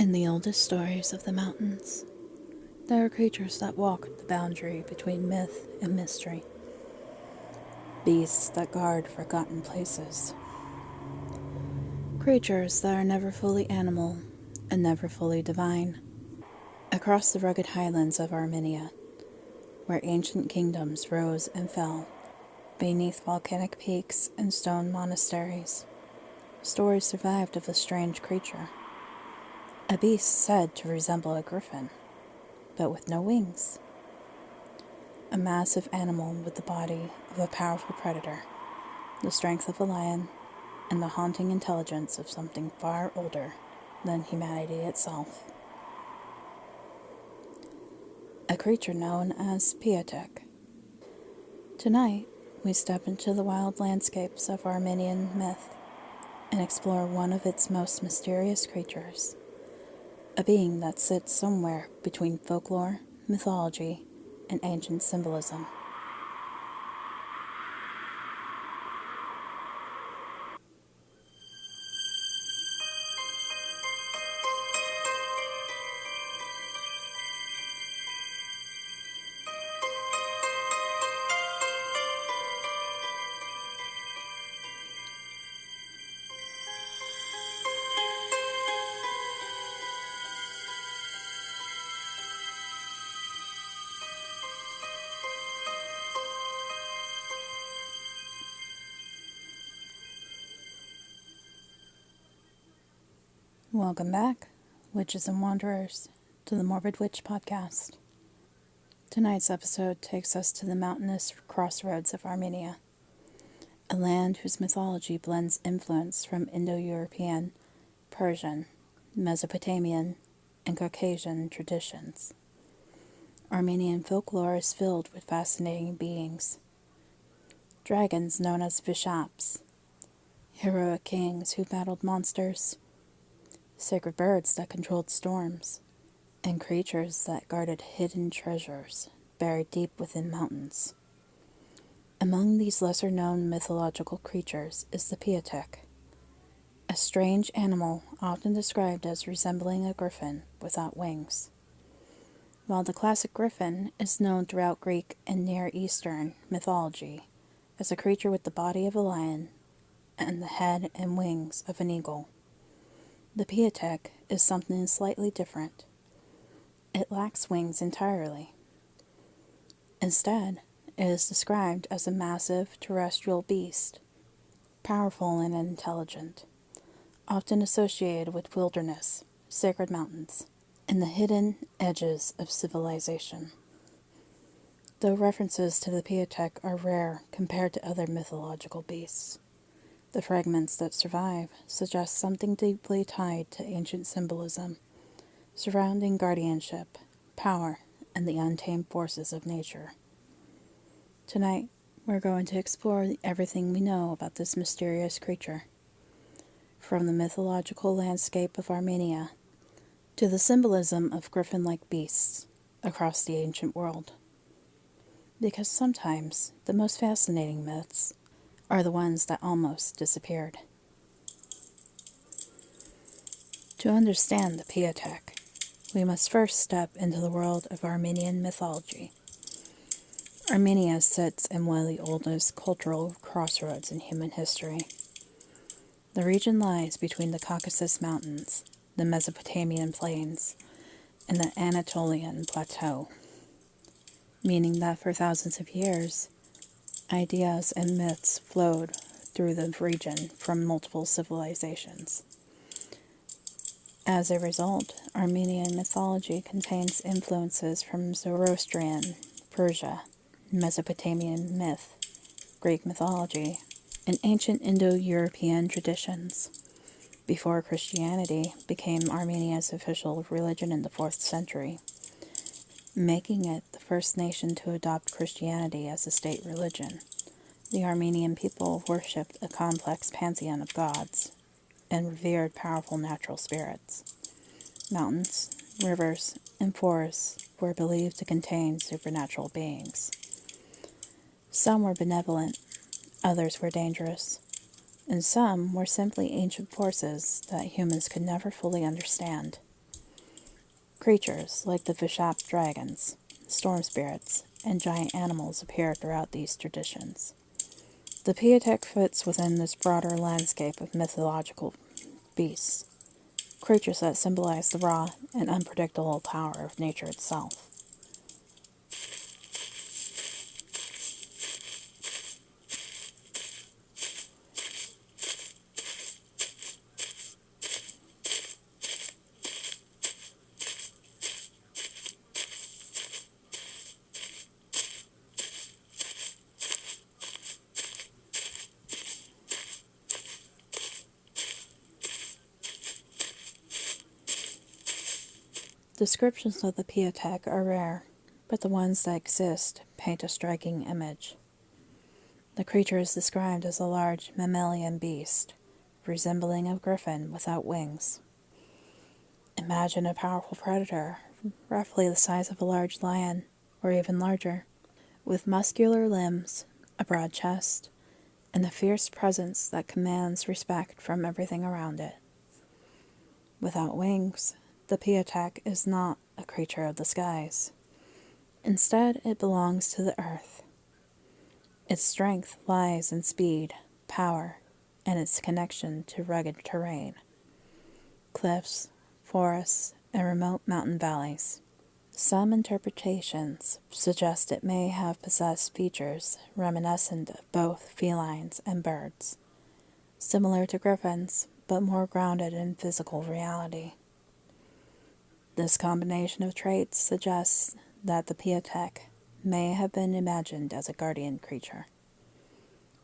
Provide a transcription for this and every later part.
In the oldest stories of the mountains, there are creatures that walk the boundary between myth and mystery. Beasts that guard forgotten places. Creatures that are never fully animal and never fully divine. Across the rugged highlands of Armenia, where ancient kingdoms rose and fell, beneath volcanic peaks and stone monasteries, stories survived of a strange creature. A beast said to resemble a griffin, but with no wings. A massive animal with the body of a powerful predator, the strength of a lion, and the haunting intelligence of something far older than humanity itself. A creature known as Piatek. Tonight, we step into the wild landscapes of Armenian myth and explore one of its most mysterious creatures, a being that sits somewhere between folklore, mythology, and ancient symbolism. Welcome back, witches and wanderers, to the Morbid Witch Podcast. Tonight's episode takes us to the mountainous crossroads of Armenia, a land whose mythology blends influence from Indo-European, Persian, Mesopotamian, and Caucasian traditions. Armenian folklore is filled with fascinating beings. Dragons known as vishaps, heroic kings who battled monsters, sacred birds that controlled storms, and creatures that guarded hidden treasures buried deep within mountains. Among these lesser-known mythological creatures is the Piatek, a strange animal often described as resembling a griffin without wings. While the classic griffin is known throughout Greek and Near Eastern mythology as a creature with the body of a lion and the head and wings of an eagle, the Piatek is something slightly different. It lacks wings entirely. Instead, it is described as a massive terrestrial beast, powerful and intelligent, often associated with wilderness, sacred mountains, and the hidden edges of civilization. Though references to the Piatek are rare compared to other mythological beasts, the fragments that survive suggest something deeply tied to ancient symbolism surrounding guardianship, power, and the untamed forces of nature. Tonight, we're going to explore everything we know about this mysterious creature, from the mythological landscape of Armenia to the symbolism of griffin-like beasts across the ancient world. Because sometimes the most fascinating myths are the ones that almost disappeared. To understand the Piatek, we must first step into the world of Armenian mythology. Armenia sits in one of the oldest cultural crossroads in human history. The region lies between the Caucasus Mountains, the Mesopotamian plains, and the Anatolian plateau, meaning that for thousands of years, ideas and myths flowed through the region from multiple civilizations. As a result, Armenian mythology contains influences from Zoroastrian, Persia, Mesopotamian myth, Greek mythology, and ancient Indo-European traditions, before Christianity became Armenia's official religion in the 4th century, making it the first nation to adopt Christianity as a state religion. The Armenian people worshipped a complex pantheon of gods and revered powerful natural spirits. Mountains, rivers, and forests were believed to contain supernatural beings. Some were benevolent, others were dangerous, and some were simply ancient forces that humans could never fully understand. Creatures like the Vishap dragons, storm spirits, and giant animals appear throughout these traditions. The Piatek fits within this broader landscape of mythological beasts, creatures that symbolize the raw and unpredictable power of nature itself. Descriptions of the Piatek are rare, but the ones that exist paint a striking image. The creature is described as a large mammalian beast, resembling a griffin without wings. Imagine a powerful predator, roughly the size of a large lion, or even larger, with muscular limbs, a broad chest, and a fierce presence that commands respect from everything around it. Without wings, the Piatek is not a creature of the skies. Instead, it belongs to the earth. Its strength lies in speed, power, and its connection to rugged terrain. Cliffs, forests, and remote mountain valleys. Some interpretations suggest it may have possessed features reminiscent of both felines and birds, similar to griffins, but more grounded in physical reality. This combination of traits suggests that the Piatek may have been imagined as a guardian creature,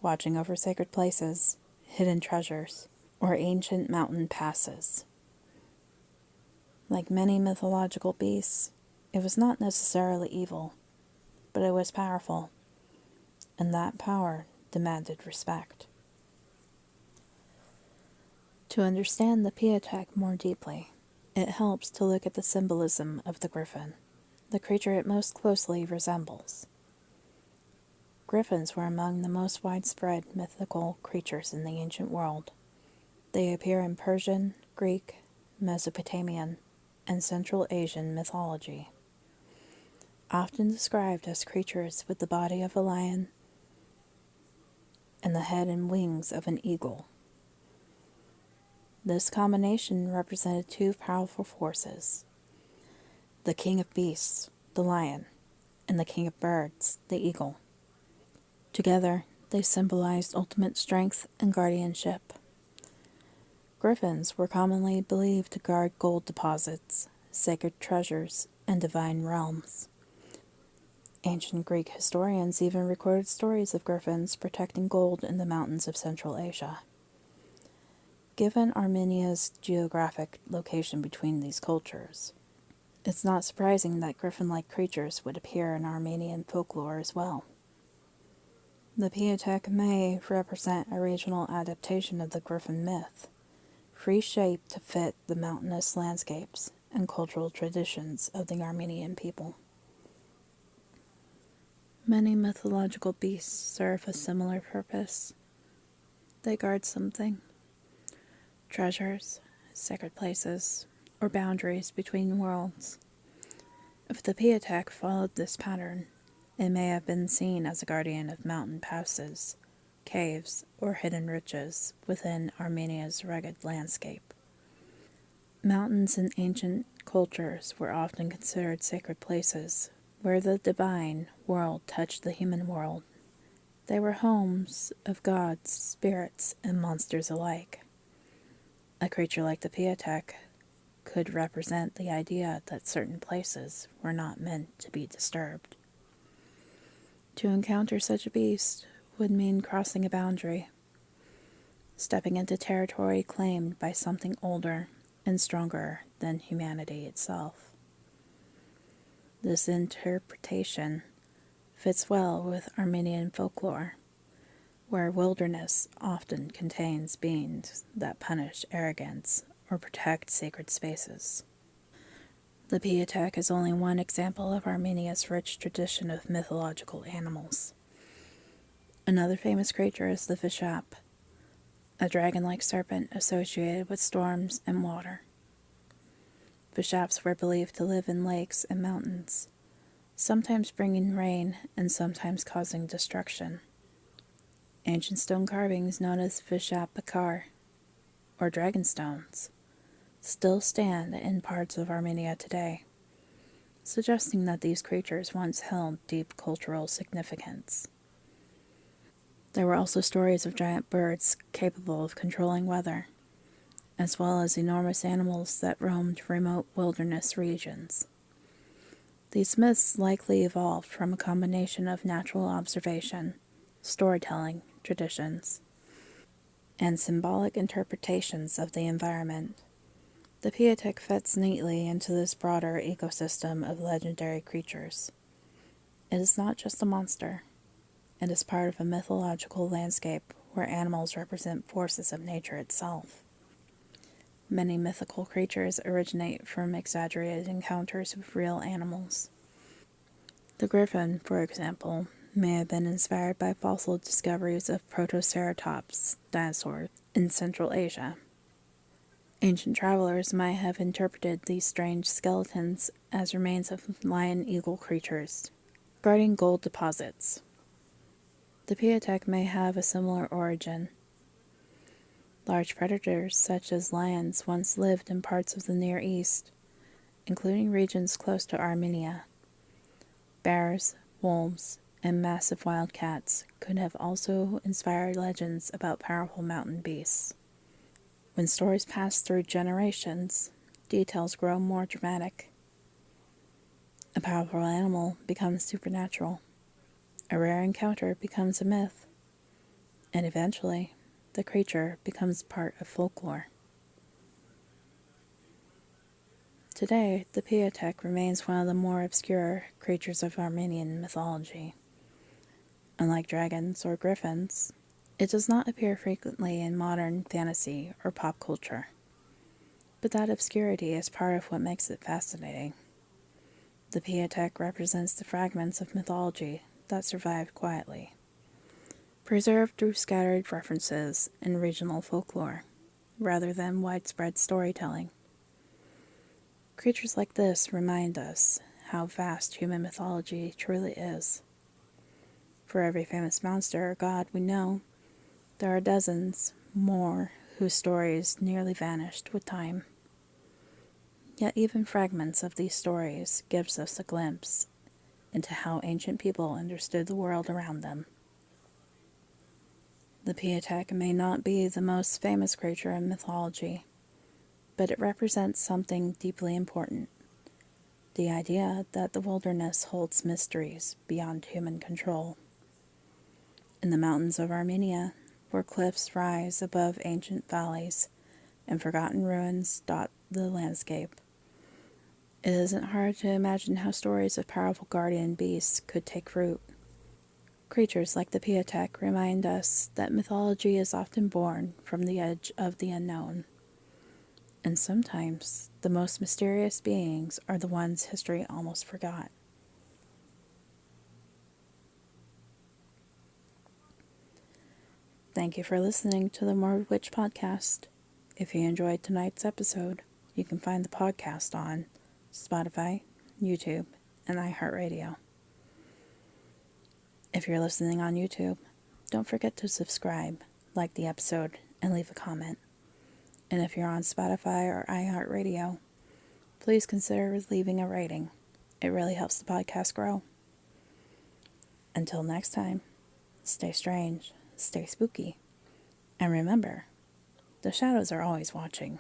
watching over sacred places, hidden treasures, or ancient mountain passes. Like many mythological beasts, it was not necessarily evil, but it was powerful, and that power demanded respect. To understand the Piatek more deeply, it helps to look at the symbolism of the griffin, the creature it most closely resembles. Griffins were among the most widespread mythical creatures in the ancient world. They appear in Persian, Greek, Mesopotamian, and Central Asian mythology, often described as creatures with the body of a lion and the head and wings of an eagle. This combination represented two powerful forces: the king of beasts, the lion, and the king of birds, the eagle. Together, they symbolized ultimate strength and guardianship. Griffins were commonly believed to guard gold deposits, sacred treasures, and divine realms. Ancient Greek historians even recorded stories of griffins protecting gold in the mountains of Central Asia. Given Armenia's geographic location between these cultures, it's not surprising that griffin-like creatures would appear in Armenian folklore as well. The Piatek may represent a regional adaptation of the griffin myth, reshaped to fit the mountainous landscapes and cultural traditions of the Armenian people. Many mythological beasts serve a similar purpose. They guard something: treasures, sacred places, or boundaries between worlds. If the Piatek followed this pattern, it may have been seen as a guardian of mountain passes, caves, or hidden riches within Armenia's rugged landscape. Mountains in ancient cultures were often considered sacred places where the divine world touched the human world. They were homes of gods, spirits, and monsters alike. A creature like the Piatek could represent the idea that certain places were not meant to be disturbed. To encounter such a beast would mean crossing a boundary, stepping into territory claimed by something older and stronger than humanity itself. This interpretation fits well with Armenian folklore, where wilderness often contains beings that punish arrogance or protect sacred spaces. The Piatek is only one example of Armenia's rich tradition of mythological animals. Another famous creature is the Vishap, a dragon-like serpent associated with storms and water. Vishaps were believed to live in lakes and mountains, sometimes bringing rain and sometimes causing destruction. Ancient stone carvings known as Vishapakar, or dragon stones, still stand in parts of Armenia today, suggesting that these creatures once held deep cultural significance. There were also stories of giant birds capable of controlling weather, as well as enormous animals that roamed remote wilderness regions. These myths likely evolved from a combination of natural observation, storytelling, traditions, and symbolic interpretations of the environment. The Piatek fits neatly into this broader ecosystem of legendary creatures. It is not just a monster. It is part of a mythological landscape where animals represent forces of nature itself. Many mythical creatures originate from exaggerated encounters with real animals. The Griffin, for example, may have been inspired by fossil discoveries of Protoceratops dinosaurs in Central Asia. Ancient travelers might have interpreted these strange skeletons as remains of lion-eagle creatures guarding gold deposits. The Piatek may have a similar origin. Large predators such as lions once lived in parts of the Near East, including regions close to Armenia. Bears, wolves, and massive wildcats could have also inspired legends about powerful mountain beasts. When stories pass through generations, details grow more dramatic. A powerful animal becomes supernatural. A rare encounter becomes a myth. And eventually, the creature becomes part of folklore. Today, the Piatek remains one of the more obscure creatures of Armenian mythology. Unlike dragons or griffins, it does not appear frequently in modern fantasy or pop culture. But that obscurity is part of what makes it fascinating. The Piatek represents the fragments of mythology that survived quietly, preserved through scattered references and regional folklore, rather than widespread storytelling. Creatures like this remind us how vast human mythology truly is. For every famous monster or god we know, there are dozens more whose stories nearly vanished with time. Yet even fragments of these stories gives us a glimpse into how ancient people understood the world around them. The Piatek may not be the most famous creature in mythology, but it represents something deeply important. The idea that the wilderness holds mysteries beyond human control. In the mountains of Armenia, where cliffs rise above ancient valleys and forgotten ruins dot the landscape, it isn't hard to imagine how stories of powerful guardian beasts could take root. Creatures like the Piatek remind us that mythology is often born from the edge of the unknown. And sometimes the most mysterious beings are the ones history almost forgot. Thank you for listening to the Morbid Witch Podcast. If you enjoyed tonight's episode, you can find the podcast on Spotify, YouTube, and iHeartRadio. If you're listening on YouTube, don't forget to subscribe, like the episode, and leave a comment. And if you're on Spotify or iHeartRadio, please consider leaving a rating. It really helps the podcast grow. Until next time, stay strange, stay spooky, and remember, the shadows are always watching.